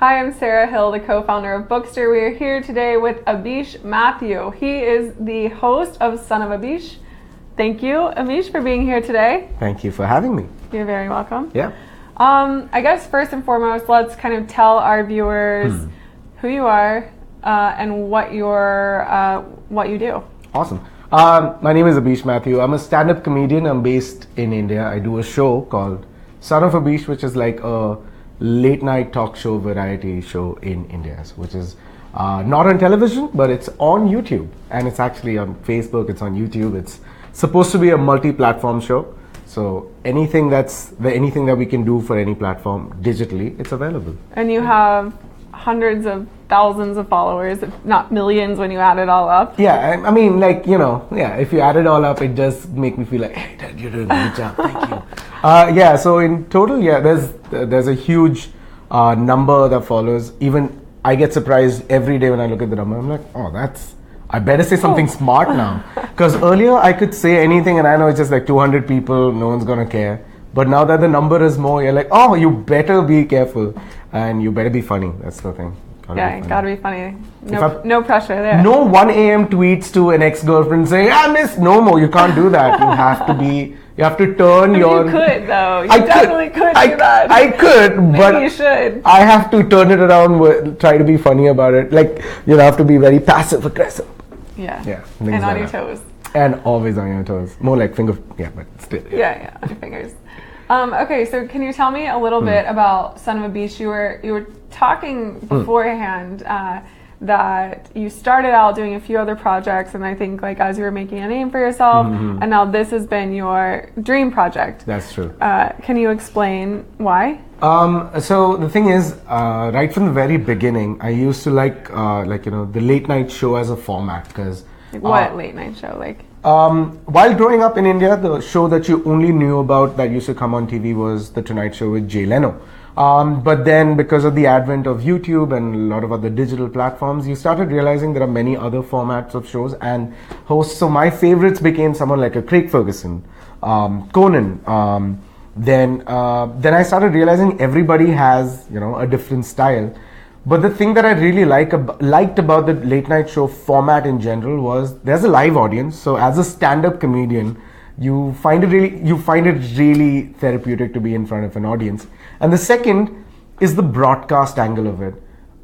Hi, I'm Sarah Hill, the co-founder of Bookstr. We are here today with Abish Mathew. He is the host of Son of Abish. Thank you, Abish, for being here today. Thank you for having me. You're very welcome. Yeah. I guess first and foremost, let's kind of tell our viewers who you are and what you do. Awesome. My name is Abish Mathew. I'm a stand-up comedian. I'm based in India. I do a show called Son of Abish, which is like a late-night talk show, variety show in India, which is not on television, but it's on YouTube. And it's actually on Facebook, it's on YouTube. It's supposed to be a multi-platform show. So anything that we can do for any platform digitally, it's available. And you have hundreds of thousands of followers, if not millions when you add it all up. Yeah, I mean, like, if you add it all up, it does make me feel like, hey, Dad, you're doing a good job, thank you. So in total, there's a huge number that follows. Even I get surprised every day when I look at the number. I'm like, I better say something smart now. Because earlier I could say anything and I know it's just like 200 people, no one's gonna care. But now that the number is more, you're like, oh, you better be careful and you better be funny. That's the thing. Gotta be funny. No pressure there. No 1 a.m. tweets to an ex-girlfriend saying, miss, no more. You can't do that. You have to turn your... You could though. You definitely could do that. I could, but maybe you should. I have to turn it around, try to be funny about it. Like, you have to be very passive aggressive. Yeah. And on your toes. And always on your toes. More like but still. Yeah, on your fingers. Okay, so can you tell me a little bit about Son of Abish? You were talking beforehand that you started out doing a few other projects, and I think like as you were making a name for yourself, and now this has been your dream project. That's true. Can you explain why? So the thing is, right from the very beginning, I used to like the late night show as a format because. What late night show like? While growing up in India, the show that you only knew about that used to come on TV was The Tonight Show with Jay Leno. But then because of the advent of YouTube and a lot of other digital platforms, you started realizing there are many other formats of shows and hosts. So my favorites became someone like a Craig Ferguson, Conan. Then I started realizing everybody has, a different style. But the thing that I really liked about the late night show format in general was there's a live audience. So as a stand-up comedian, you find it really therapeutic to be in front of an audience. And the second is the broadcast angle of it.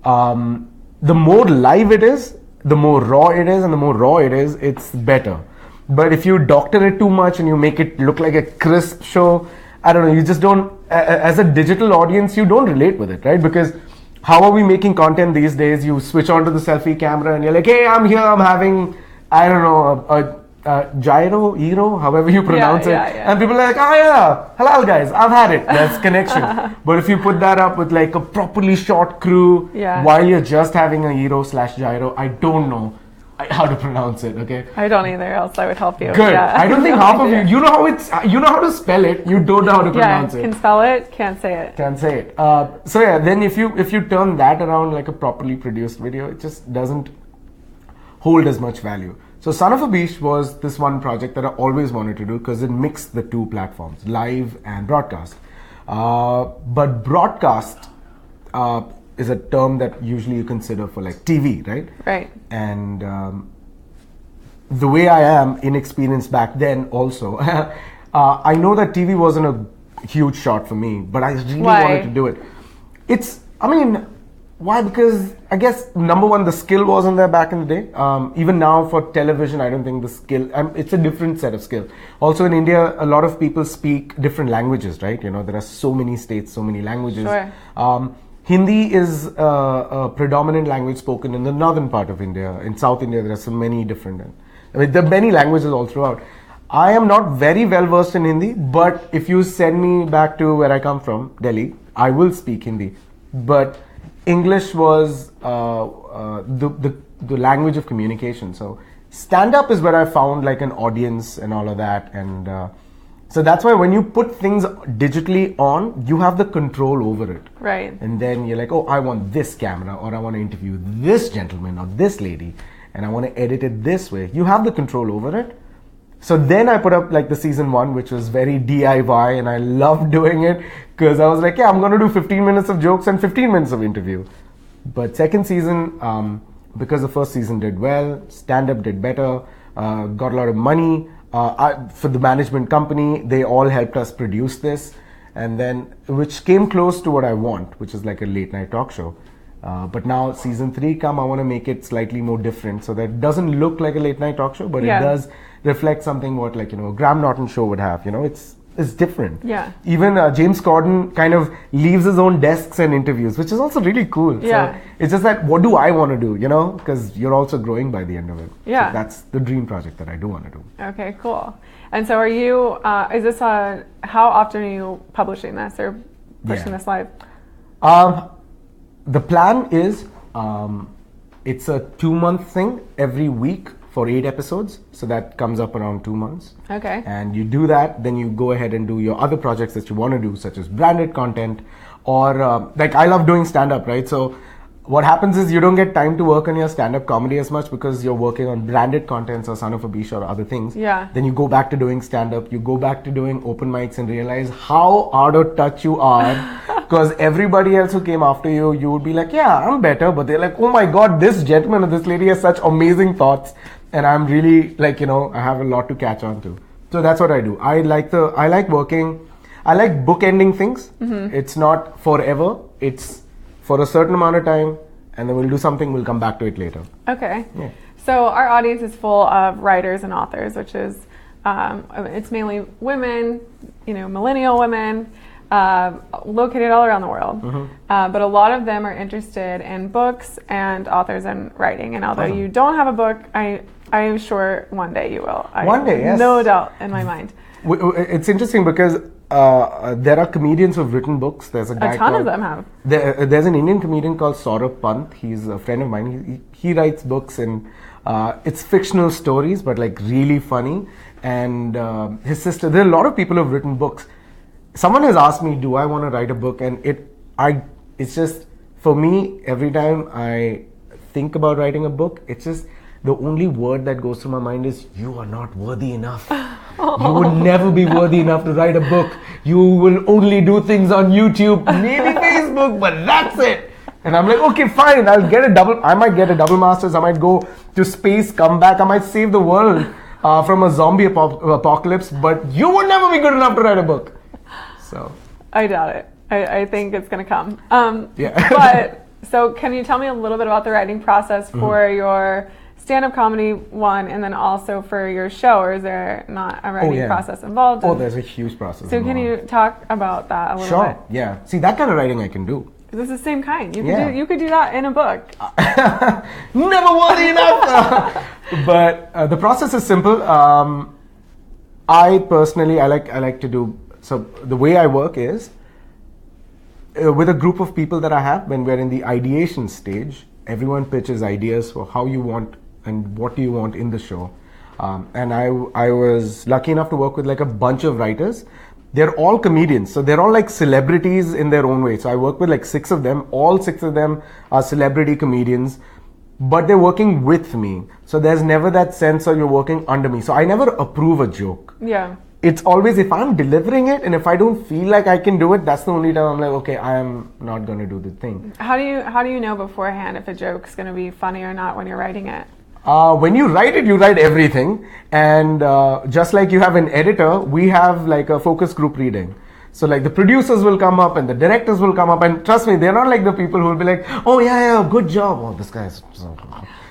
The more live it is, the more raw it is, and the more raw it is, it's better. But if you doctor it too much and you make it look like a crisp show, I don't know, you just don't, as a digital audience, you don't relate with it, right? Because how are we making content these days? You switch on to the selfie camera and you're like, hey, I'm here, I'm having, I don't know, a gyro, however you pronounce it. Yeah. And people are like, oh yeah, halal guys, I've had it. That's connection. But if you put that up with like a properly shot crew while you're just having a gyro/gyro, I don't know how to pronounce it, okay? I don't either, else I would help you. Good. Yeah. I don't think half of you, you know how to spell it, you don't know how to pronounce it. Can spell it, can't say it. Can't say it. Then if you turn that around like a properly produced video, it just doesn't hold as much value. So Son of Abish was this one project that I always wanted to do because it mixed the two platforms, live and broadcast. But broadcast is a term that usually you consider for like TV, right? Right. And the way I am inexperienced back then also, I know that TV wasn't a huge shot for me, but I really wanted to do it. Why? Because I guess number one, the skill wasn't there back in the day. Even now for television, I don't think the skill, it's a different set of skill. Also in India, a lot of people speak different languages, right? There are so many states, so many languages. Sure. Hindi is a predominant language spoken in the northern part of India. In South India, there are so many different. There are many languages all throughout. I am not very well versed in Hindi, but if you send me back to where I come from, Delhi, I will speak Hindi. But English was the language of communication. So stand-up is where I found like an audience and all of that. And so that's why when you put things digitally on, you have the control over it. Right. And then you're like, oh, I want this camera, or I want to interview this gentleman or this lady, and I want to edit it this way. You have the control over it. So then I put up like the season 1, which was very DIY, and I loved doing it because I was like, yeah, I'm going to do 15 minutes of jokes and 15 minutes of interview. But second season, because the first season did well, stand-up did better, got a lot of money for the management company. They all helped us produce this, and then which came close to what I want, which is like a late night talk show. But now season 3 I want to make it slightly more different so that it doesn't look like a late night talk show, but it does reflect something what like, Graham Norton show would have, it's different. Yeah. Even James Corden kind of leaves his own desks and interviews, which is also really cool. Yeah. So it's just that, what do I want to do, because you're also growing by the end of it. Yeah. So that's the dream project that I do want to do. Okay, cool. And so are you, is this how often are you publishing this or pushing this live? The plan is, it's a 2-month thing every week for 8 episodes. So that comes up around 2 months. Okay. And you do that, then you go ahead and do your other projects that you want to do, such as branded content or like I love doing stand-up, right? So what happens is you don't get time to work on your stand-up comedy as much because you're working on branded contents or Son of Abish or other things. Yeah. Then you go back to doing stand-up, you go back to doing open mics and realize how out of touch you are because everybody else who came after you, you would be like, yeah, I'm better. But they're like, oh my God, this gentleman or this lady has such amazing thoughts. And I'm really like, I have a lot to catch on to. So that's what I do. I like working, I like bookending things. Mm-hmm. It's not forever. It's for a certain amount of time, and then we'll do something, we'll come back to it later. Okay. Yeah. So our audience is full of writers and authors, which is, it's mainly women, millennial women, located all around the world. Mm-hmm. But a lot of them are interested in books and authors and writing. And although you don't have a book, I am sure one day you will. One day, yes. No doubt in my mind. It's interesting because there are comedians who've written books. There's a guy ton of them have. There's an Indian comedian called Saurabh Pant. He's a friend of mine. He writes books and it's fictional stories, but like really funny. And his sister, there are a lot of people who've written books. Someone has asked me, do I want to write a book? And it's just, for me, every time I think about writing a book, it's just the only word that goes through my mind is, you are not worthy enough. You would never be worthy enough to write a book. You will only do things on YouTube, maybe Facebook, but that's it. And I'm like, okay, fine, I might get a double master's, I might go to space, come back, I might save the world from a zombie apocalypse, but you would never be good enough to write a book. So I doubt it. I think it's going to come. Yeah. But so can you tell me a little bit about the writing process for your stand-up comedy one, and then also for your show, or is there not a writing process involved? There's a huge process. So can you talk about that a little bit? Sure. Yeah. See, that kind of writing I can do. This is the same kind. You could do that in a book. Never worthy enough. But the process is simple. I personally, I like to do. So the way I work is with a group of people that I have. When we're in the ideation stage, everyone pitches ideas for how you want and what do you want in the show. And I was lucky enough to work with like a bunch of writers. They're all comedians, so they're all like celebrities in their own way. So I work with like 6 of them. All 6 of them are celebrity comedians, but they're working with me. So there's never that sense of you're working under me. So I never approve a joke. Yeah. It's always if I'm delivering it and if I don't feel like I can do it, that's the only time I'm like, okay, I am not going to do the thing. How do you know beforehand if a joke's going to be funny or not when you're writing it? When you write it, you write everything. And just like you have an editor, we have like a focus group reading. So like the producers will come up and the directors will come up, and trust me, they're not like the people who will be like, oh yeah, good job. Oh, this guy's so...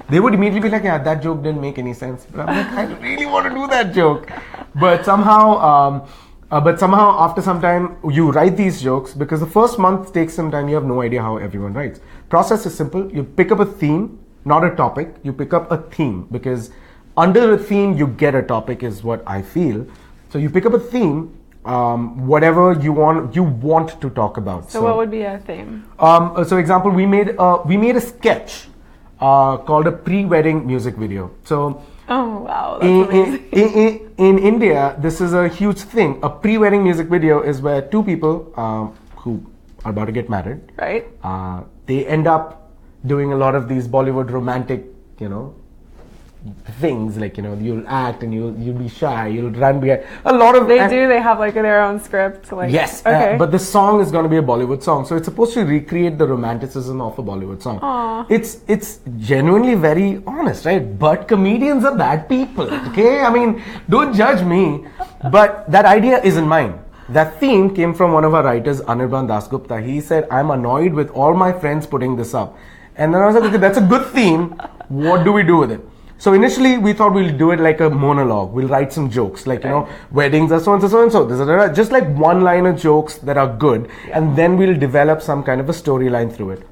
They would immediately be like, yeah, that joke didn't make any sense. But I'm like, I really want to do that joke. But somehow after some time, you write these jokes because the first month takes some time. You have no idea how everyone writes. Process is simple. You pick up a theme, not a topic. You pick up a theme because under a theme, you get a topic is what I feel. So you pick up a theme, whatever you want to talk about. So what would be a theme? So example, we made a sketch called a pre-wedding music video. So oh wow, that's amazing. In India, this is a huge thing. A pre-wedding music video is where 2 people who are about to get married, right? They end up doing a lot of these Bollywood romantic, things like, you'll act and you'll be shy, you'll run behind a lot of. They have like their own script. Like, yes, okay. But the song is going to be a Bollywood song, so it's supposed to recreate the romanticism of a Bollywood song. Aww. It's genuinely very honest, right? But comedians are bad people. Okay, I mean, don't judge me. But that idea isn't mine. That theme came from one of our writers, Anirban Dasgupta. He said, I'm annoyed with all my friends putting this up. And then I was like, okay, that's a good theme. What do we do with it? So initially we thought we'll do it like a monologue. We'll write some jokes like, weddings are so and so, so and so. Just like one-liner jokes that are good. Yeah. And then we'll develop some kind of a storyline through it.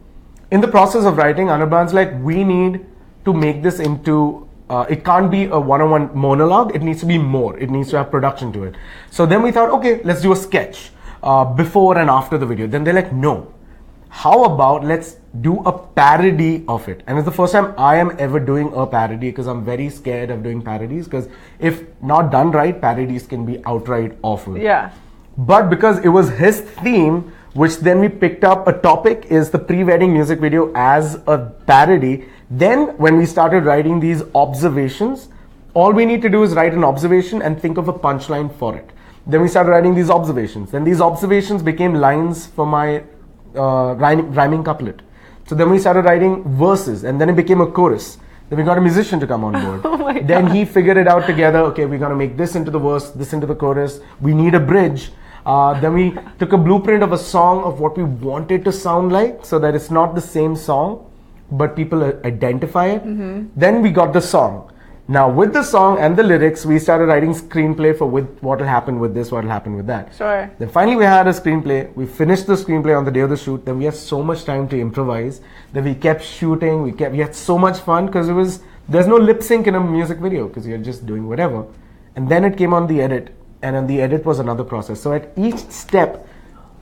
In the process of writing, Anirban's like, we need to make this into, it can't be a one-on-one monologue. It needs to be more. It needs to have production to it. So then we thought, okay, let's do a sketch before and after the video. Then they're like, no. How about let's do a parody of it? And it's the first time I am ever doing a parody because I'm very scared of doing parodies because if not done right, parodies can be outright awful. Yeah. But because it was his theme, which then we picked up a topic is the pre-wedding music video as a parody. Then when we started writing these observations, all we need to do is write an observation and think of a punchline for it. Then we started writing these observations. Then these observations became lines for my rhyming couplet. So then we started writing verses and then it became a chorus. Then we got a musician to come on board. Oh my God. Then he figured it out together. Okay, we're going to make this into the verse, this into the chorus. We need a bridge. Then we took a blueprint of a song of what we wanted to sound like so that it's not the same song, but people identify it. Mm-hmm. Then we got the song. Now with the song and the lyrics, we started writing screenplay for what will happen with this, what will happen with that. Sure. Then finally we had a screenplay. We finished the screenplay on the day of the shoot. Then we had so much time to improvise. Then we kept shooting. We had so much fun because there's no lip sync in a music video because you're just doing whatever. And then it came on the edit, and on the edit was another process. So at each step,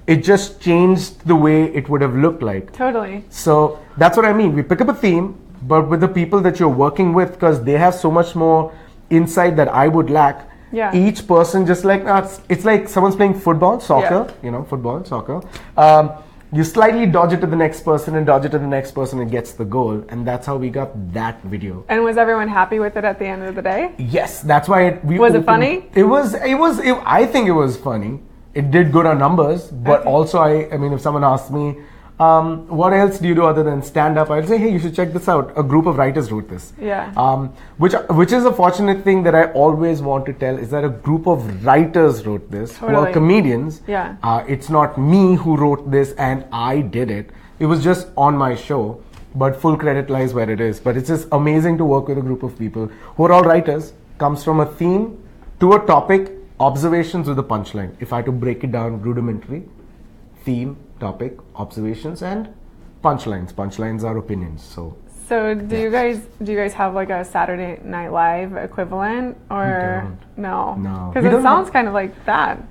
it just changed the way it would have looked like. Totally. So that's what I mean. We pick up a theme, but with the people that you're working with, because they have so much more insight that I would lack. Yeah. Each person just like, it's like someone's playing football, soccer, football, soccer. You slightly dodge it to the next person and dodge it to the next person and gets the goal. And that's how we got that video. And was everyone happy with it at the end of the day? Yes, that's why Was it funny? I think it was funny. It did good on numbers, but okay. Also I mean, if someone asked me, what else do you do other than stand up? I'd say, hey, you should check this out. A group of writers wrote this. Yeah. Which is a fortunate thing that I always want to tell is that a group of writers wrote this who are comedians. Yeah. It's not me who wrote this and I did it. It was just on my show, but full credit lies where it is. But it's just amazing to work with a group of people who are all writers. Comes from a theme to a topic, observations with a punchline. If I had to break it down rudimentary, theme, topic, observations, and punchlines. Punchlines are opinions. So do you guys have like a Saturday Night Live equivalent or no? No, because it sounds kind of like that.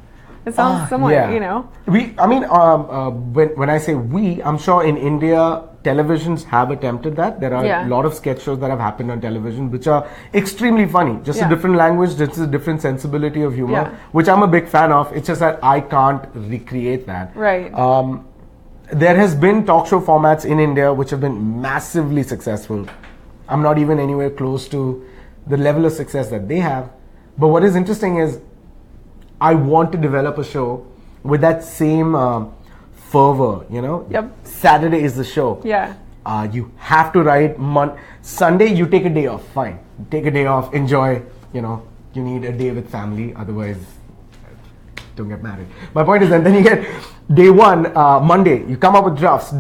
It sounds similar, yeah. When I say we, I'm sure in India televisions have attempted that. There are a lot of sketch shows that have happened on television which are extremely funny. Just a different language, just a different sensibility of humor, which I'm a big fan of. It's just that I can't recreate that. Right. There has been talk show formats in India which have been massively successful. I'm not even anywhere close to the level of success that they have. But what is interesting is I want to develop a show with that same fervor, Yep. Saturday is the show. Yeah. You have to write Sunday, you take a day off. Fine. Take a day off, enjoy, you need a day with family, otherwise don't get married. My point is that then you get day one, Monday, you come up with drafts.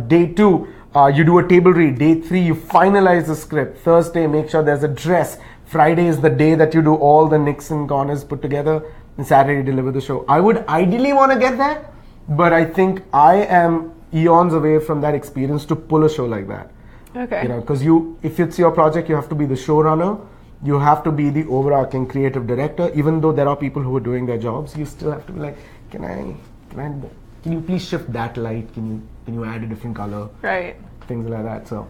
Day two, you do a table read. Day three, you finalize the script. Thursday, make sure there's a dress. Friday is the day that you do all the nicks and corners put together. And Saturday, deliver the show. I would ideally want to get that, but I think I am eons away from that experience to pull a show like that. Okay. Because if it's your project, you have to be the showrunner. You have to be the overarching creative director. Even though there are people who are doing their jobs, you still have to be like, can you please shift that light? Can you add a different color? Right. Things like that. So.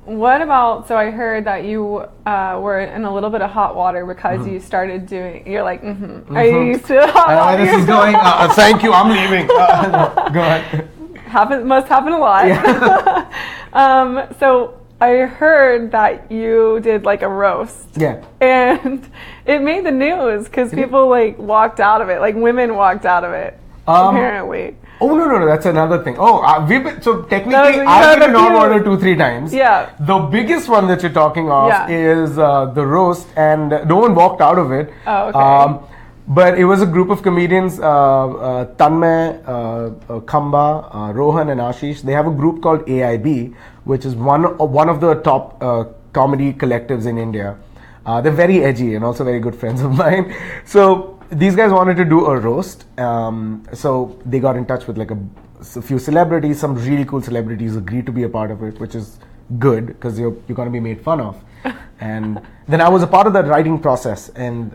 What about, so I heard that you were in a little bit of hot water because you started doing, you're like, Are you used to hot water? This is going, thank you, I'm leaving. No, go ahead. Must happen a lot. Yeah. So I heard that you did like a roast. Yeah. And it made the news because people like walked out of it. Like women walked out of it, apparently. Oh, no, that's another thing. Oh, we've been, so technically No, I've been a on few. order 2-3 times. Yeah. The biggest one that you're talking of Yeah. is the roast, and no one walked out of it. Oh, okay. But it was a group of comedians, Tanmay, Khamba, Rohan and Ashish. They have a group called AIB, which is one of the top comedy collectives in India. They're very edgy and also very good friends of mine. So these guys wanted to do a roast. So they got in touch with like a few celebrities. Some really cool celebrities agreed to be a part of it, which is good because you're going to be made fun of. And then I was a part of that writing process, and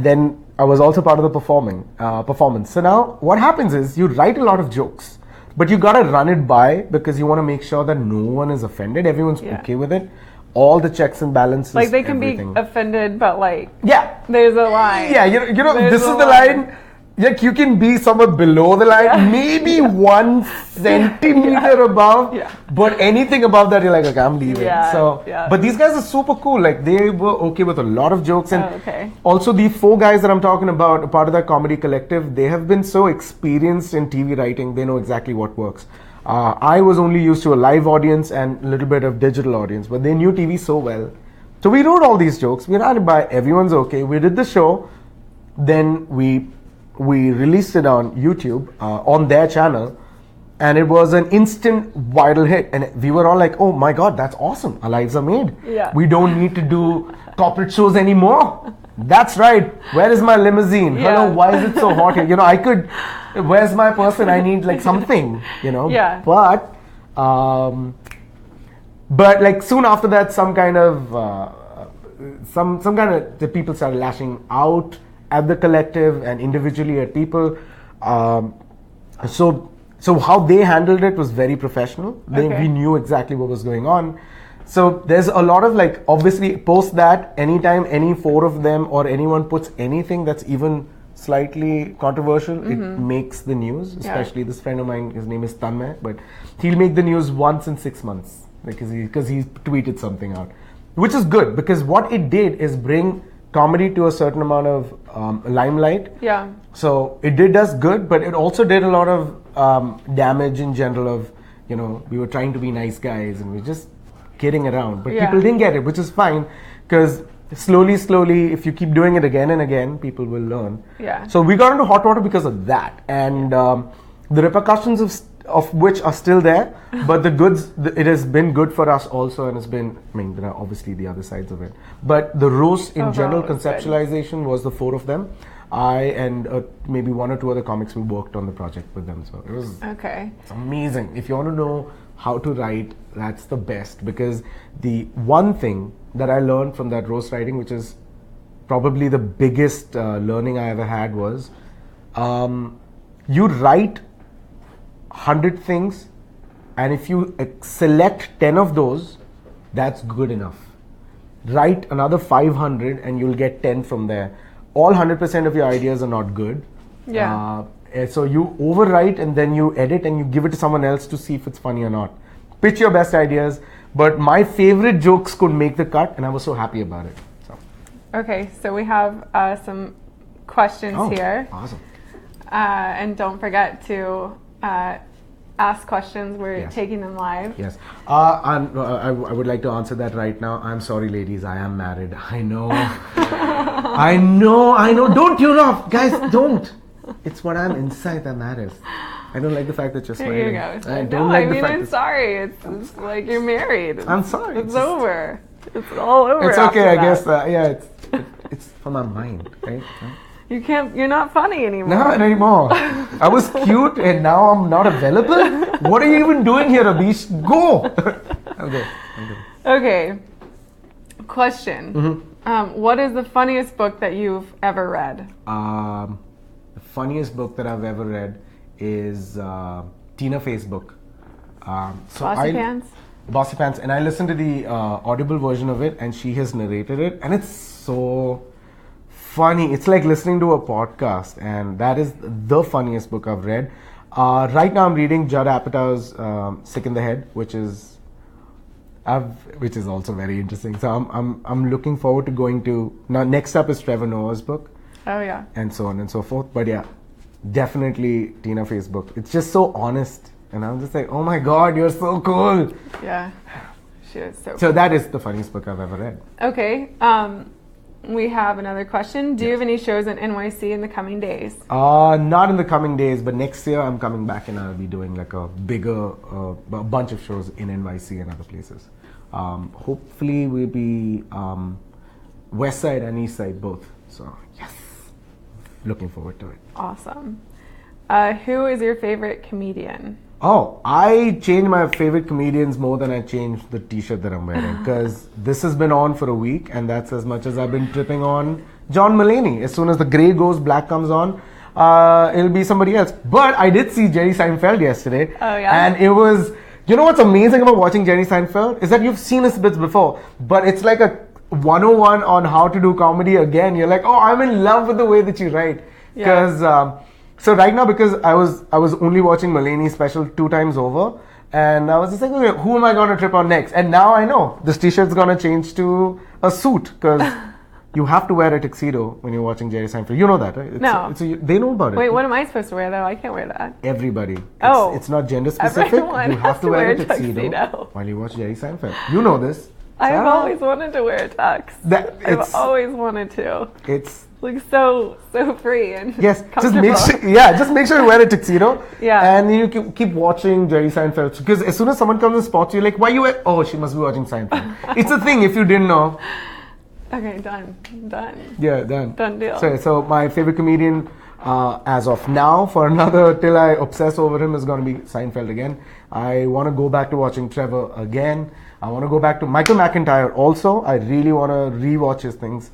then I was also part of the performance. So now what happens is you write a lot of jokes, but you gotta run it by because you want to make sure that no one is offended. Everyone's okay with it. All the checks and balances. Like they can everything. be offended, but like yeah, there's a line. Yeah, you know There's this is a the line. Like you can be somewhere below the line, maybe 1 centimeter above, but anything above that, you're like, okay, I'm leaving. But these guys are super cool. Like they were okay with a lot of jokes, and also the 4 guys that I'm talking about, a part of that comedy collective, they have been so experienced in TV writing. They know exactly what works. I was only used to a live audience and a little bit of digital audience, but they knew TV so well. So we wrote all these jokes. We ran it by. Everyone's okay. We did the show. Then we released it on YouTube on their channel, and it was an instant viral hit, and we were all like, oh my god, that's awesome, our lives are made. We don't need to do corporate shows anymore. That's right, where is my limousine? Hello, why is it so hot here? I could, where's my person? I need like something, but like soon after that, some kind of the people started lashing out at the collective and individually at people. So how they handled it was very professional. We knew exactly what was going on. So there's a lot of like, obviously post that, anytime any 4 of them or anyone puts anything that's even slightly controversial, it makes the news, especially this friend of mine, his name is Tanmay, but he'll make the news once in 6 months because he tweeted something out, which is good because what it did is bring comedy to a certain amount of limelight. So it did us good, but it also did a lot of damage in general of, we were trying to be nice guys and we were just kidding around. But people didn't get it, which is fine because slowly, if you keep doing it again and again, people will learn. So we got into hot water because of that. And the repercussions of which are still there, but it has been good for us also, and it's been, there are obviously the other sides of it, but the roast in general conceptualization was the 4 of them. I and maybe 1 or 2 other comics, we worked on the project with them, so it was it's amazing. If you want to know how to write, that's the best, because the one thing that I learned from that roast writing, which is probably the biggest learning I ever had, was you write 100 things, and if you select 10 of those, that's good enough. Write another 500 and you'll get 10 from there. All 100% of your ideas are not good. So you overwrite and then you edit and you give it to someone else to see if it's funny or not. Pitch your best ideas, but my favorite jokes could make the cut, and I was so happy about it. Okay, so we have some questions here. Awesome. And don't forget to ask questions. We're taking them live. Yes. I would like to answer that right now. I'm sorry, ladies. I am married. I know. I know. Don't tune off. Guys, don't. It's what I'm inside that matters. I don't like the fact that you're smiling. There you go. I don't like the fact I'm sorry. It's like you're married. I'm sorry. It's over. It's all over. It's okay, I guess. It's for my mind, right? You're not funny anymore. Not anymore. I was cute and now I'm not available? What are you even doing here, Abish? Go! I'm good. Okay. Question. What is the funniest book that you've ever read? The funniest book that I've ever read is Tina Fey's book. Bossy Pants? Bossy Pants. And I listened to the audible version of it, and she has narrated it, and it's so funny. It's like listening to a podcast, and that is the funniest book I've read. Right now I'm reading Judd Apatow's Sick in the Head, which is which is also very interesting. So I'm looking forward to going to, now next up is Trevor Noah's book. Oh yeah. And so on and so forth. But yeah, definitely Tina Fey's book. It's just so honest. And I'm just like, oh my God, you're so cool. Yeah, she is so cool. So that is the funniest book I've ever read. Okay, we have another question. Do you have any shows in NYC in the coming days? Not in the coming days, but next year I'm coming back and I'll be doing like a bigger, a bunch of shows in NYC and other places. Hopefully we'll be West Side and East Side both. So yes, looking forward to it. Awesome. Who is your favorite comedian? Oh, I change my favorite comedians more than I change the t-shirt that I'm wearing, because this has been on for a week and that's as much as I've been tripping on John Mulaney. As soon as the gray goes, black comes on, it'll be somebody else. But I did see Jerry Seinfeld yesterday. Oh yeah? And it was, you know what's amazing about watching Jerry Seinfeld is that you've seen his bits before, but it's like a 101 on how to do comedy again. You're like, oh, I'm in love with the way that you write. Because so right now, because I was only watching Mulaney's special 2 times over, and I was just like, okay, who am I going to trip on next? And now I know this t-shirt's going to change to a suit, because you have to wear a tuxedo when you're watching Jerry Seinfeld. You know that, right? No. They know about it. Wait, what am I supposed to wear though? I can't wear that. Everybody. It's not gender specific. Everyone you have to wear a tuxedo while you watch Jerry Seinfeld. You know this. I've always wanted to wear a tux. I've always wanted to. It's like so free and yes. comfortable. Just make sure you wear a tuxedo. Yeah. And you keep watching Jerry Seinfeld, because as soon as someone comes and spots you, like, why you wear? Oh, she must be watching Seinfeld. It's a thing if you didn't know. Okay, done. Yeah, done. Done deal. So my favorite comedian, as of now, for another till I obsess over him, is going to be Seinfeld again. I want to go back to watching Trevor again. I want to go back to Michael McIntyre also. I really want to rewatch his things.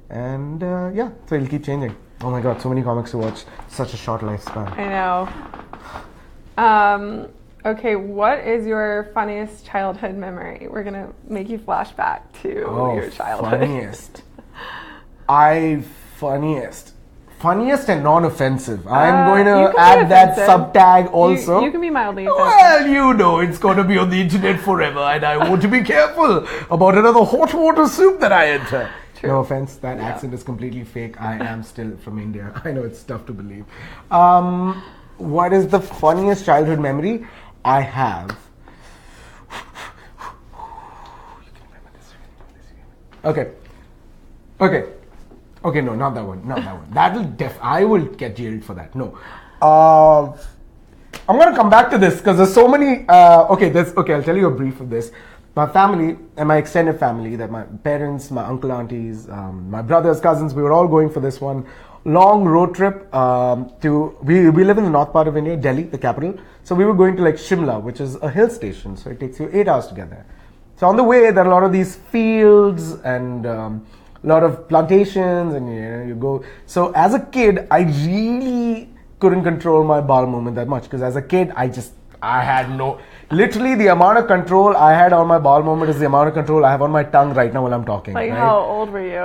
And so it'll keep changing. Oh my God, so many comics to watch. Such a short lifespan. I know. Okay, what is your funniest childhood memory? We're going to make you flash back to your childhood. Funniest and non-offensive. I'm going to add that sub-tag also. You can be mildly offensive. Well, you know it's going to be on the internet forever, and I want to be careful about another hot water soup that I enter. True. No offense, that accent is completely fake. I am still from India. I know it's tough to believe. What is the funniest childhood memory I have? Okay, no, not that one. I will get jailed for that. No. I'm going to come back to this because there's so many. I'll tell you a brief of this. My family and my extended family, that my parents, my uncle, aunties, my brothers, cousins, we were all going for this one long road trip we live in the north part of India, Delhi, the capital. So we were going to like Shimla, which is a hill station. So it takes you 8 hours to get there. So on the way, there are a lot of these fields and a lot of plantations, and you go. So as a kid, I really couldn't control my bowel movement that much, because as a kid, I had no, literally the amount of control I had on my bowel movement is the amount of control I have on my tongue right now while I'm talking. Like, right? how old were you?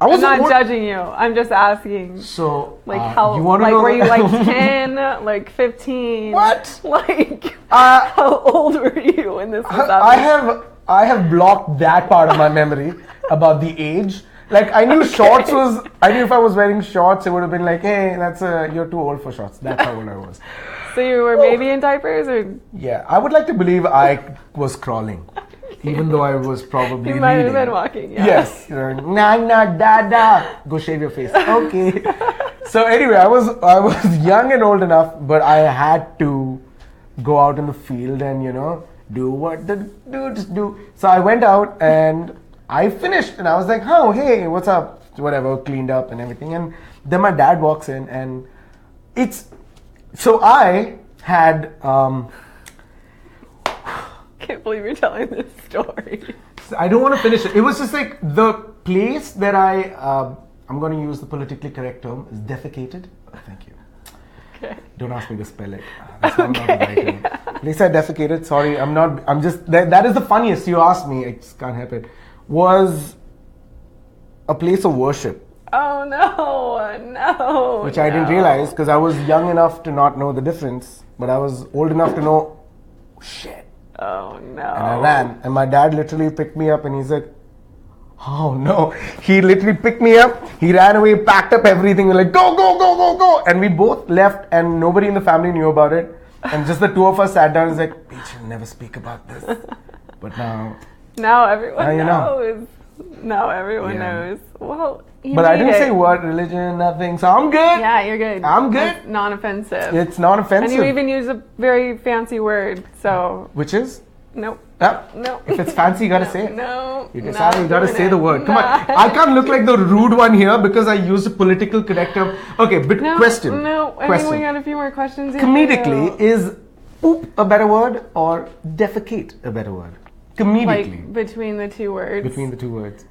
I'm not judging you. I'm just asking. So, like, how? Were you like 10, like 15? What? Like, how old were you when this was happening? I have blocked that part of my memory about the age. Like, I knew I knew if I was wearing shorts, it would have been like, hey, you're too old for shorts. That's how old I was. So you were maybe in diapers, or? Yeah, I would like to believe I was crawling. Even though I was probably you might have been walking, yeah. Yes. Go shave your face. Okay. So anyway, I was young and old enough, but I had to go out in the field and, do what the dudes do. So I went out and I finished, and I was like, oh, hey, what's up? Whatever, cleaned up and everything. And then my dad walks in, and so I had... can't believe you're telling this story. I don't want to finish it. It was just like the place that I'm going to use the politically correct term, is defecated. Oh, thank you. Okay. Don't ask me to spell it. That's not the right term. Place I defecated, sorry, I'm just, that is the funniest. You asked me, I just can't help it. Was a place of worship. Oh no. Which I didn't realize, because I was young enough to not know the difference, but I was old enough to know, shit, Oh no. And I ran, and my dad literally picked me up, and he said, "Oh no!" He literally picked me up. He ran away, packed up everything. We're like, "Go, go, go, go, go!" And we both left, and nobody in the family knew about it. And just the two of us sat down and was like, "We should never speak about this." But now everyone you know. knows. Now everyone knows. Well, but I didn't say what religion, nothing. So I'm good. Yeah, you're good. I'm good. It's non-offensive. It's non-offensive. And you even use a very fancy word. So. Which is? Nope. No. If it's fancy, you gotta say it. No. You decided you gotta say the word. Come on. I can't look like the rude one here because I used a political corrective. Okay, but question. No. I think we got a few more questions here. Comedically, is poop a better word or defecate a better word? Comedically. Like between the two words. Between the two words.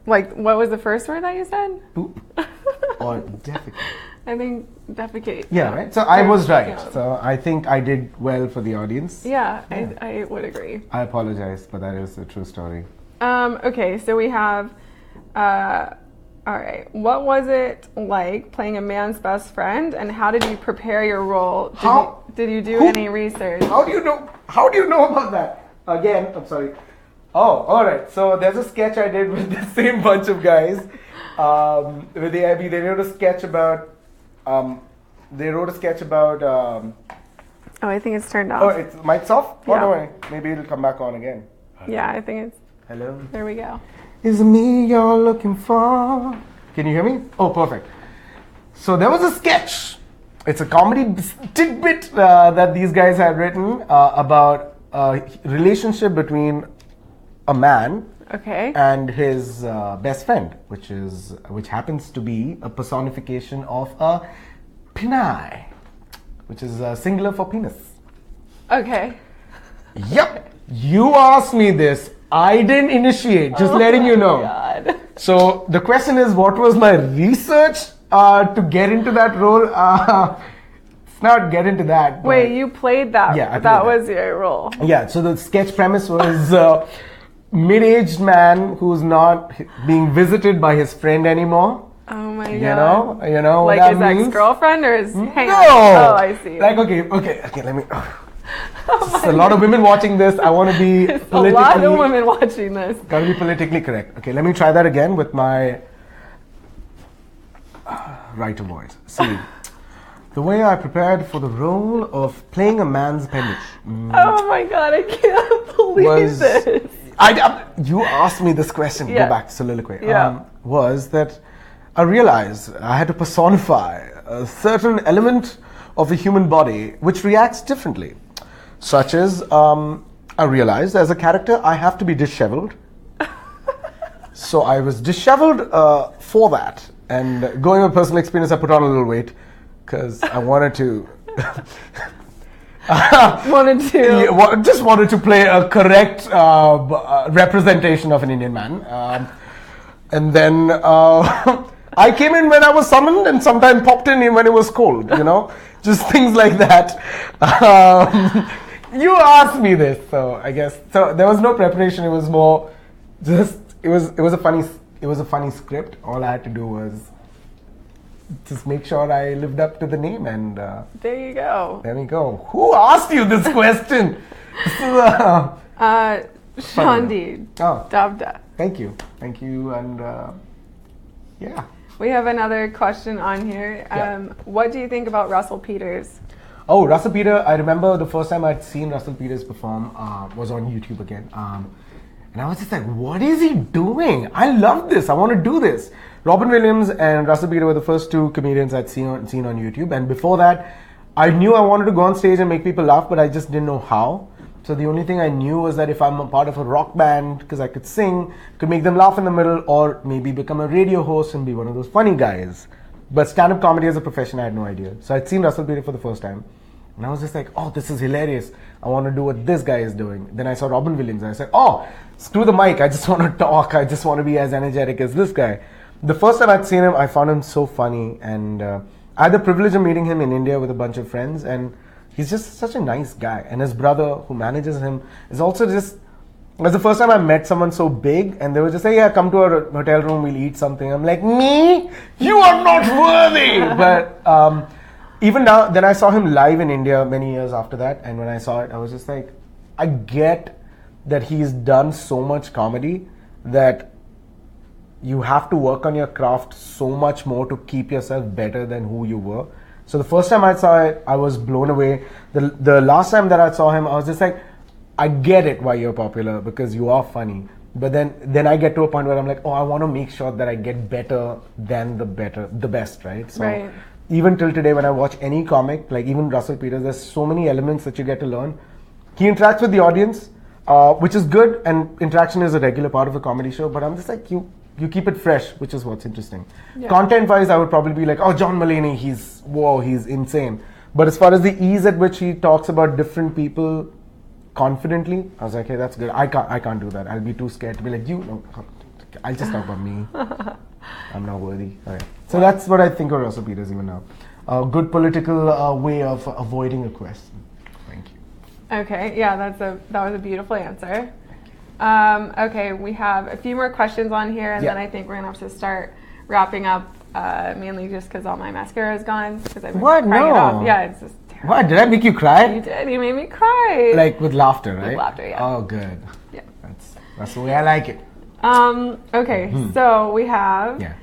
Like, what was the first word that you said? Poop or defecate? I think defecate. Yeah, right? So I was right. Yeah. So I think I did well for the audience. Yeah. I would agree. I apologize, but that is a true story. Okay, so we have, all right. What was it like playing a man's best friend, and how did you prepare your role? Did you do any research? How do you know about that? Again, I'm sorry. Oh, all right. So there's a sketch I did with the same bunch of guys. With the Abby, they wrote a sketch about. Oh, I think it's turned off. Oh, it's mic's off? Yeah. Oh, don't worry. Maybe it'll come back on again. Yeah, I think it's. Hello. There we go. Is it me you're looking for? Can you hear me? Oh, perfect. So there was a sketch. It's a comedy tidbit that these guys had written about a relationship between a man and his best friend, which happens to be a personification of a penai, which is singular for penis. Okay. Yep. You asked me this. I didn't initiate. Just letting you know. God. So the question is, what was my research to get into that role? It's not get into that. Wait, you played that? Yeah, that was your role. Yeah. So the sketch premise was mid-aged man who's not being visited by his friend anymore. Oh my god. You know like what his that means? ex-girlfriend or his No. Oh, I see. Like okay, let me. There's a lot of women watching this. I want to be politically. A lot of women watching this. Gotta be politically correct. Okay, let me try that again with my writer voice. See, the way I prepared for the role of playing a man's appendage. Oh my god, I can't believe this. You asked me this question. Yeah. Go back to soliloquy. Yeah. Was that I realized I had to personify a certain element of a human body which reacts differently. Such as, I realized as a character I have to be disheveled. So I was disheveled for that. And going on personal experience, I put on a little weight because I wanted to. Just wanted to play a correct representation of an Indian man. And then I came in when I was summoned and sometimes popped in when it was cold, just things like that. You asked me this, so I guess there was no preparation. It was more just it was a funny script. All I had to do was just make sure I lived up to the name, and there you go. There we go. Who asked you this question? Shandi. Oh, Davda. Thank you, and yeah. We have another question on here. What do you think about Russell Peters? Oh, Russell Peters, I remember the first time I'd seen Russell Peters perform was on YouTube again. And I was just like, what is he doing? I love this. I want to do this. Robin Williams and Russell Peters were the first two comedians I'd seen on YouTube. And before that, I knew I wanted to go on stage and make people laugh, but I just didn't know how. So the only thing I knew was that if I'm a part of a rock band, because I could sing, could make them laugh in the middle, or maybe become a radio host and be one of those funny guys. But stand-up comedy as a profession, I had no idea. So I'd seen Russell Peters for the first time. And I was just like, oh, this is hilarious. I want to do what this guy is doing. Then I saw Robin Williams and I said, oh, screw the mic. I just want to talk. I just want to be as energetic as this guy. The first time I'd seen him, I found him so funny. And I had the privilege of meeting him in India with a bunch of friends. And he's just such a nice guy. And his brother, who manages him, is also just... It was the first time I met someone so big, and they were just like, yeah, come to our hotel room, we'll eat something. I'm like, me? You are not worthy! But even now, then I saw him live in India many years after that, and when I saw it, I was just like, I get that he's done so much comedy that you have to work on your craft so much more to keep yourself better than who you were. So the first time I saw it, I was blown away. The last time that I saw him, I was just like, I get it why you're popular, because you are funny. But then I get to a point where I'm like, oh, I want to make sure that I get better than the best, right? So even till today, when I watch any comic, like even Russell Peters, there's so many elements that you get to learn. He interacts with the audience, which is good, and interaction is a regular part of a comedy show. But I'm just like, you keep it fresh, which is what's interesting. Yeah. Content-wise, I would probably be like, oh, John Mulaney, he's insane. But as far as the ease at which he talks about different people confidently, I was like, hey, that's good. I can't do that. I'll be too scared to be like, I'll just talk about me. I'm not worthy. Okay. So that's what I think of Russell Peters even now. A good political way of avoiding a question. Thank you. Okay, yeah, that was a beautiful answer. Okay, we have a few more questions on here, and then I think we're gonna have to start wrapping up. Mainly just because all my mascara is gone. Because I've been crying it off. Yeah, it's just terrible. What? Did I make you cry? You did. You made me cry. Like with laughter, right? With laughter, yeah. Oh, good. Yeah. That's the way I like it. Okay, so we have. Yeah.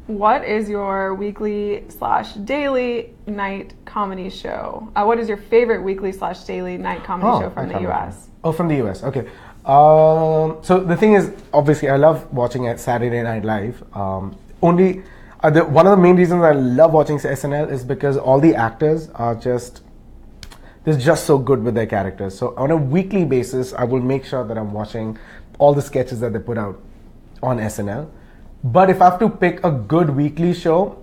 What is your weekly/daily night comedy show? What is your favorite weekly/daily night comedy show from the U.S.? Oh, from the U.S. Okay. So the thing is, obviously, I love watching at Saturday Night Live. One of the main reasons I love watching SNL is because all the actors are they're just so good with their characters. So on a weekly basis, I will make sure that I'm watching all the sketches that they put out on SNL. But if I have to pick a good weekly show,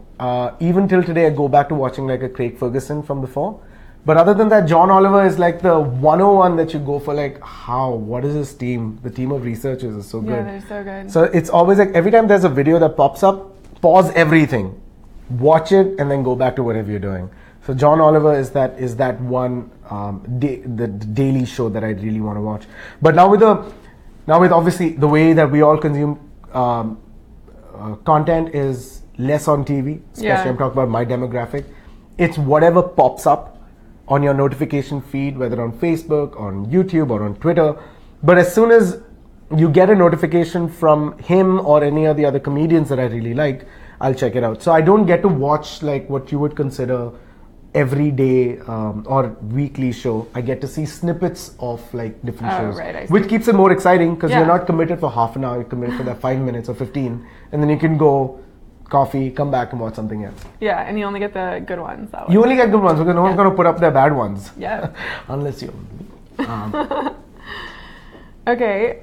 even till today, I go back to watching like a Craig Ferguson from before. But other than that, John Oliver is like the 101 that you go for, like, what is his team? The team of researchers is so good. Yeah, they're so good. So it's always like every time there's a video that pops up, pause everything, watch it, and then go back to whatever you're doing. So John Oliver is that one the daily show that I really want to watch. But now with obviously the way that we all consume content is less on TV, especially I'm talking about my demographic. It's whatever pops up on your notification feed, whether on Facebook, on YouTube, or on Twitter. But as soon as you get a notification from him or any of the other comedians that I really like, I'll check it out. So I don't get to watch like what you would consider everyday or weekly show. I get to see snippets of like different shows, which keeps it more exciting because you're not committed for half an hour, you're committed for that 5 minutes or 15, and then you can go coffee, come back and watch something else. Yeah, and you only get the good ones. You only get good ones because no one's going to put up their bad ones. Yeah. Unless you... Okay,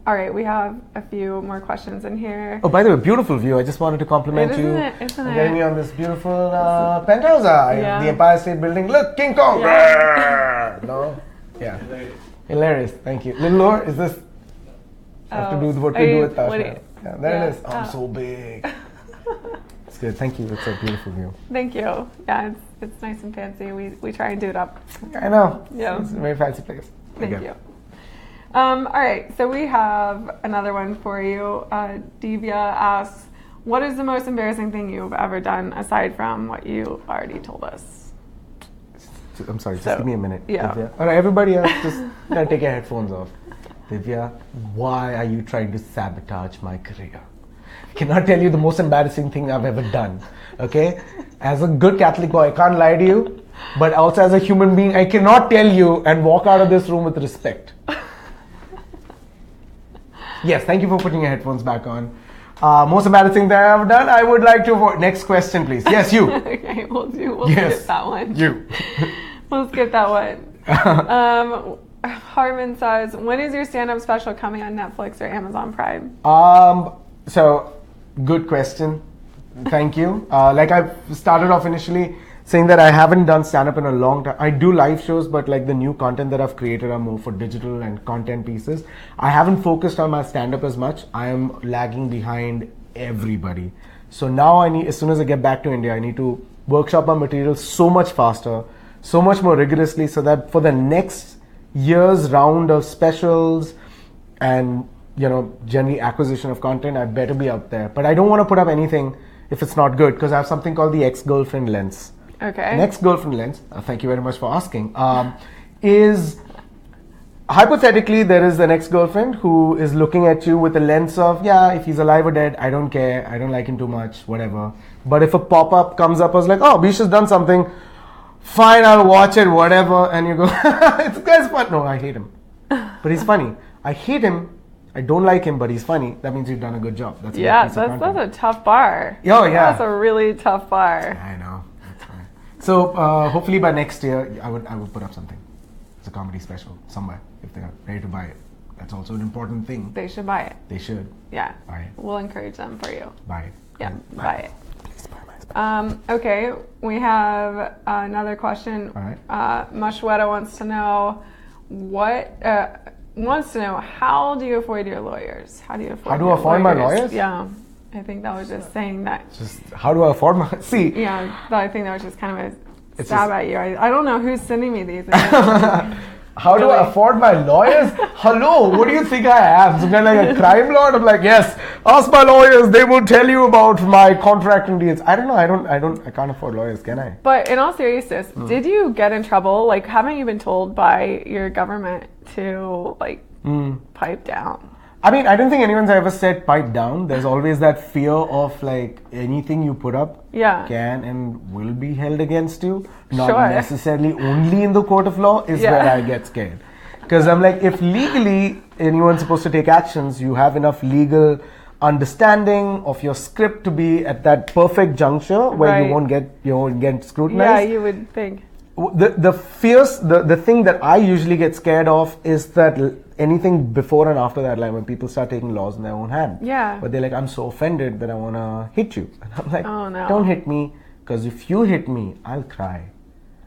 all right, we have a few more questions in here. Oh, by the way, beautiful view. I just wanted to compliment you. Isn't it? Getting me on this beautiful penthouse. The Empire State Building. Look, King Kong! Yeah. No? Yeah. Hilarious. Thank you. Little Lore, is this... have to do what we do with Tasha. Yeah, there it is. I'm so big. It's good. Thank you. It's a beautiful view. Thank you. Yeah, it's nice and fancy. We try and do it up. I know. Yeah. It's a very fancy place. Thank you. All right, so we have another one for you. Divya asks, what is the most embarrassing thing you've ever done aside from what you already told us? I'm sorry, just give me a minute. Yeah. Divya. All right, everybody else, just take your headphones off. Divya, why are you trying to sabotage my career? I cannot tell you the most embarrassing thing I've ever done, okay? As a good Catholic boy, I can't lie to you, but also as a human being, I cannot tell you and walk out of this room with respect. Yes, thank you for putting your headphones back on. Most embarrassing thing I've ever done, I would like to avoid. Next question, please. Yes, you. Okay, we'll skip that one. You. We'll skip that one. Harman says, when is your stand-up special coming on Netflix or Amazon Prime? So, good question. Thank you. Like I started off initially saying that I haven't done stand-up in a long time. I do live shows, but like the new content that I've created are more for digital and content pieces. I haven't focused on my stand-up as much. I am lagging behind everybody. So now as soon as I get back to India, I need to workshop my material so much faster, so much more rigorously, so that for the next year's round of specials and generally acquisition of content, I better be out there. But I don't want to put up anything if it's not good, because I have something called the ex-girlfriend lens. Okay. An ex-girlfriend lens, thank you very much for asking, is hypothetically, there is an ex-girlfriend who is looking at you with a lens of, yeah, if he's alive or dead, I don't care, I don't like him too much, whatever. But if a pop-up comes up as like, oh, Abish has done something, fine, I'll watch it, whatever, and you go, it's guy's fun. No, I hate him. But he's funny. I hate him, I don't like him, but he's funny. That means you've done a good job. That's that's a tough bar. Oh, yeah. That's a really tough bar. I know. That's fine. So hopefully by next year, I would put up something. It's a comedy special somewhere if they're ready to buy it. That's also an important thing. They should buy it. They should. Yeah. Buy it. We'll encourage them for you. Buy it. Yeah, buy it. Please buy my special. Okay, we have another question. All right. Mashweta wants to know how do you avoid your lawyers? How do you avoid my lawyers? Yeah. I think that was just saying that. Just how do I afford my... See. Yeah, I think that was just kind of a stab at you. I don't know who's sending me these. How do I afford my lawyers? Hello, what do you think I am? Some kind of like a crime lord? I'm like, yes, ask my lawyers, they will tell you about my contracting deals. I don't know, I can't afford lawyers, can I? But in all seriousness, did you get in trouble? Like, haven't you been told by your government to pipe down? I mean, I don't think anyone's ever said pipe down. There's always that fear of like anything you put up can and will be held against you. Not necessarily only in the court of law is where I get scared. Because I'm like, if legally anyone's supposed to take actions, you have enough legal understanding of your script to be at that perfect juncture where you won't get scrutinized. Yeah, you would think. The thing that I usually get scared of is that anything before and after that, like when people start taking laws in their own hand. Yeah. But they're like, I'm so offended that I want to hit you. And I'm like, oh, no. Don't hit me, because if you hit me, I'll cry.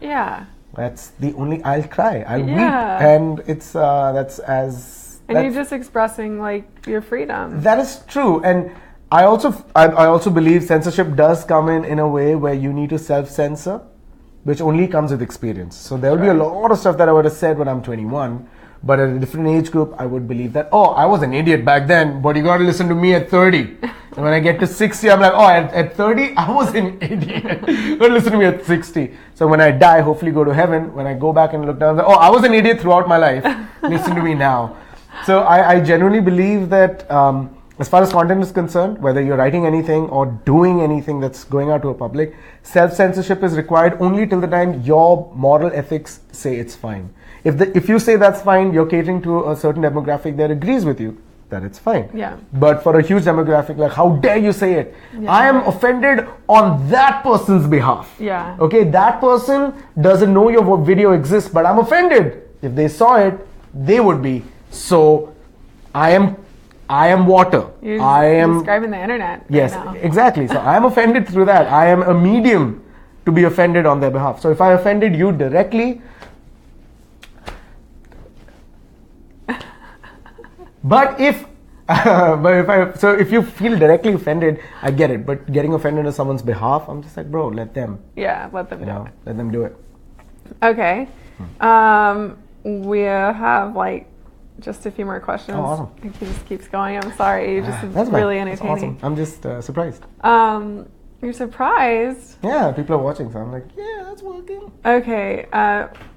Yeah. That's the only, I'll cry. I'll weep. And it's, And you're just expressing like your freedom. That is true. And I also believe censorship does come in a way where you need to self-censor, which only comes with experience. So there will be a lot of stuff that I would have said when I'm 21, but at a different age group, I would believe that, oh, I was an idiot back then, but you got to listen to me at 30. And when I get to 60, I'm like, oh, at 30, I was an idiot. You got to listen to me at 60. So when I die, hopefully go to heaven, when I go back and look down, I'm like, oh, I was an idiot throughout my life. Listen to me now. So I genuinely believe that as far as content is concerned, whether you're writing anything or doing anything that's going out to a public, self-censorship is required only till the time your moral ethics say it's fine. If you say that's fine, you're catering to a certain demographic that agrees with you, that it's fine. Yeah. But for a huge demographic, like, how dare you say it? Yeah. I am offended on that person's behalf. Yeah. Okay, that person doesn't know your video exists, but I'm offended. If they saw it, they would be. So I am water. You're describing the internet. Yes, right now. Exactly. So I am offended through that. I am a medium to be offended on their behalf. So if I offended you directly, if you feel directly offended, I get it. But getting offended on someone's behalf, I'm just like, bro, let them. Yeah, let them do it. Let them do it. Okay. We have like just a few more questions. Oh, awesome. It just keeps going. I'm sorry. That's really fine. entertaining. That's awesome. I'm just surprised. You're surprised? Yeah, people are watching, so I'm like, yeah, that's working. Okay.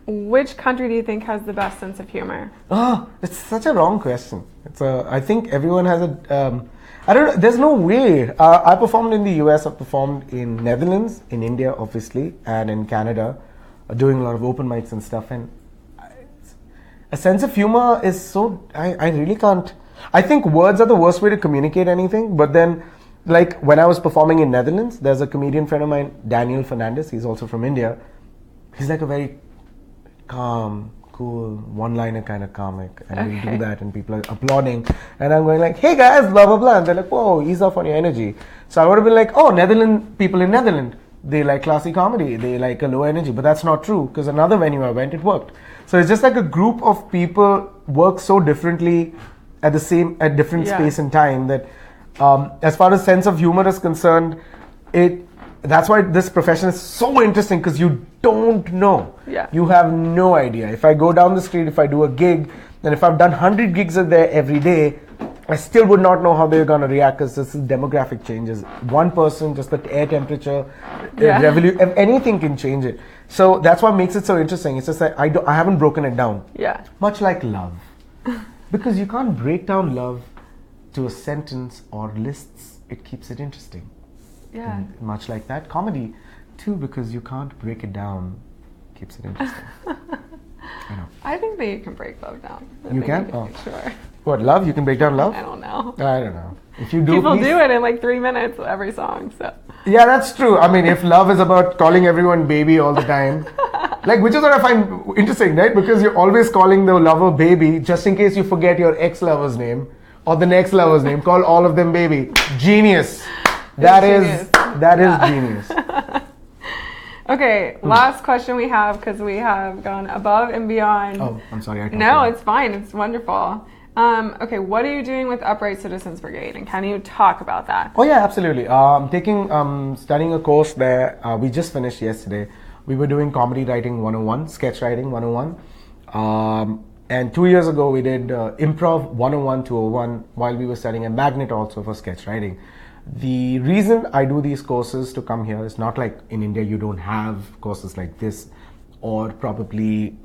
Which country do you think has the best sense of humor? Oh, it's such a wrong question. I think everyone has a. I don't know. There's no way. I performed in the US. I performed in Netherlands, in India, obviously, and in Canada, doing a lot of open mics and stuff. And a sense of humor is so. I really can't. I think words are the worst way to communicate anything. But then, like when I was performing in Netherlands, there's a comedian friend of mine, Daniel Fernandez. He's also from India. He's like a very calm, cool, one-liner kind of comic, and we do that, and people are applauding, and I'm going like, "Hey guys, blah blah blah," and they're like, "Whoa, ease off on your energy." So I would have been like, "Oh, people in Netherlands, they like classy comedy, they like a low energy," but that's not true because another venue I went, it worked. So it's just like a group of people work so differently at different space and time that, as far as sense of humor is concerned, that's why this profession is so interesting, because you don't know. Yeah. You have no idea. If I go down the street, if I do a gig, and if I've done 100 gigs there every day, I still would not know how they're going to react, because this is demographic changes. One person, just the air temperature, anything can change it. So that's what makes it so interesting. It's just that I haven't broken it down. Yeah. Much like love. Because you can't break down love to a sentence or lists. It keeps it interesting. Yeah. And much like that, comedy too, because you can't break it down. Keeps it interesting. I know. I think that you can break love down. You can? Oh. Sure. What, love? You can break down love? I don't know. I don't know. If you do, People please. do it in like 3 minutes every song, so. Yeah, that's true. I mean, if love is about calling everyone baby all the time, like, which is what I find interesting, right? Because you're always calling the lover baby, just in case you forget your ex-lover's name or the next lover's name. Call all of them baby. Genius. That is genius. Okay, last question we have, because we have gone above and beyond. Oh, I'm sorry. No, it's fine. It's wonderful. Okay, what are you doing with Upright Citizens Brigade, and can you talk about that? Oh yeah, absolutely. Studying a course there. We just finished yesterday. We were doing comedy writing 101, sketch writing 101. And 2 years ago, we did improv 101, 201 while we were studying a magnet also for sketch writing. The reason I do these courses to come here is not like in India you don't have courses like this, or probably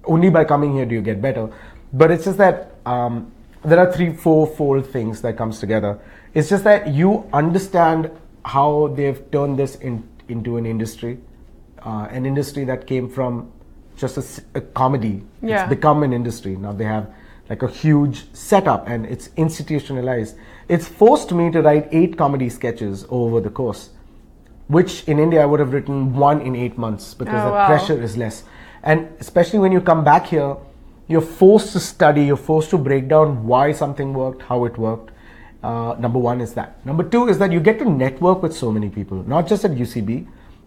only by coming here do you get better. But it's just that there are 3-4-fold things that comes together. It's just that you understand how they've turned this into an industry that came from just a comedy. Yeah. It's become an industry. Now they have like a huge setup and it's institutionalized. It's forced me to write 8 comedy sketches over the course, which in India I would have written 1 in 8 months because the pressure is less. And especially when you come back here, you're forced to study, you're forced to break down why something worked, how it worked. Number 1 is that. Number 2 is that you get to network with so many people, not just at UCB,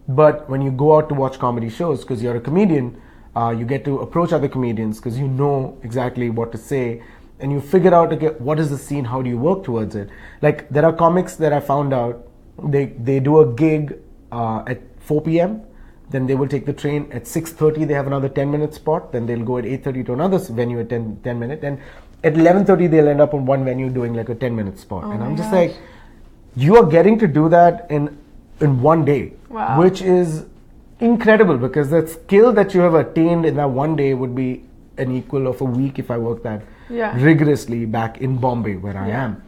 but when you go out to watch comedy shows, because you're a comedian, you get to approach other comedians because you know exactly what to say, and you figure out, okay, what is the scene, how do you work towards it? Like there are comics that I found out, they do a gig at 4 p.m., then they will take the train at 6:30, they have another 10-minute spot, then they'll go at 8:30 to another venue at 10 minute, and at 11:30 they'll end up on one venue doing like a 10-minute spot. And I'm just like, you are getting to do that in one day, which is incredible, because that skill that you have attained in that one day would be an equal of a week if I worked that rigorously back in Bombay where I am.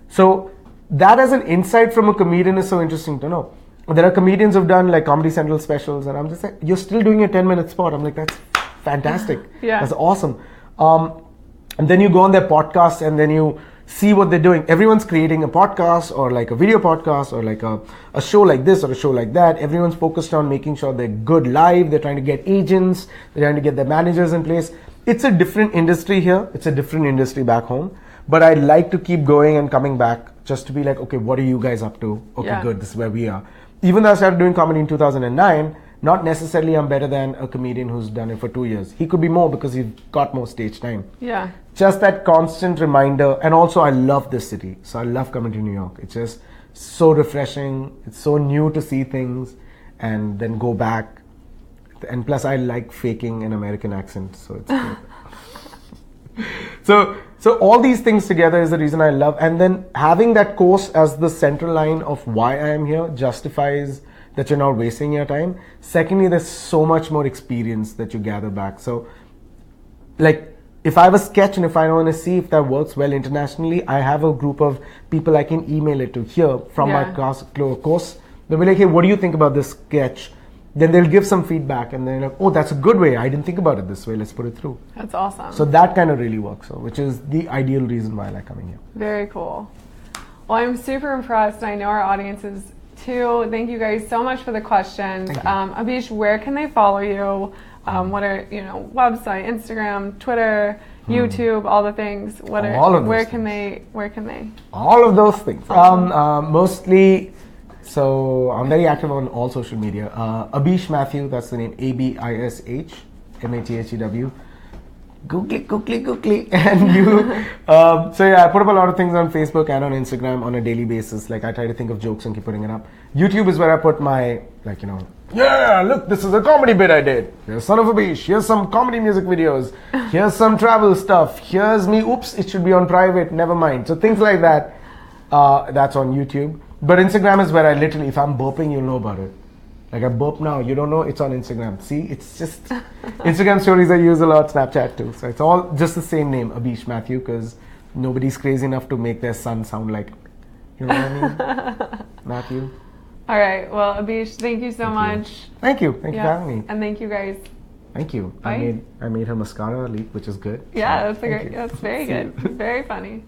So that as an insight from a comedian is so interesting to know. There are comedians who've done like Comedy Central specials, and I'm just like, you're still doing a 10-minute spot. I'm like, that's fantastic. That's awesome. And then you go on their podcast and then you see what they're doing. Everyone's creating a podcast or like a video podcast or like a show like this or a show like that. Everyone's focused on making sure they're good live. They're trying to get agents. They're trying to get their managers in place. It's a different industry here. It's a different industry back home. But I'd like to keep going and coming back just to be like, okay, what are you guys up to? Okay, good. This is where we are. Even though I started doing comedy in 2009, not necessarily I'm better than a comedian who's done it for 2 years. He could be more because he's got more stage time. Yeah. Just that constant reminder. And also I love this city. So I love coming to New York. It's just so refreshing. It's so new to see things and then go back. And plus I like faking an American accent. So it's good. So all these things together is the reason I love. And then having that course as the central line of why I am here justifies that you're not wasting your time. Secondly, there's so much more experience that you gather back. So like if I have a sketch and if I want to see if that works well internationally, I have a group of people I can email it to here from my course. They'll be like, hey, what do you think about this sketch? Then they'll give some feedback and they're like, oh, that's a good way. I didn't think about it this way. Let's put it through. That's awesome. So that kind of really works, which is the ideal reason why I like coming here. Very cool. Well, I'm super impressed, and I know our audience is too. Thank you guys so much for the questions. Abish, where can they follow you? What are, website, Instagram, Twitter, YouTube, all the things? Where can they? All of those things. Mostly. So I'm very active on all social media. Abish Mathew, that's the name. Abish Mathew. Googly. And you. I put up a lot of things on Facebook and on Instagram on a daily basis. Like I try to think of jokes and keep putting it up. YouTube is where I put my, look, this is a comedy bit I did. Here's Son of Abish. Here's some comedy music videos. Here's some travel stuff. Here's me. Oops, it should be on private. Never mind. So things like that. That's on YouTube. But Instagram is where I literally, if I'm burping, you'll know about it. Like I burp now, you don't know, it's on Instagram. See, it's just Instagram stories I use a lot, Snapchat too. So it's all just the same name, Abish Mathew, because nobody's crazy enough to make their son sound like, you know what I mean? Mathew. All right. Well, Abish, thank you so much. Thank you. Thank you for having me. And thank you guys. Thank you. Bye. I made her mascara leak, which is good. Yeah, so that's very good. Very funny.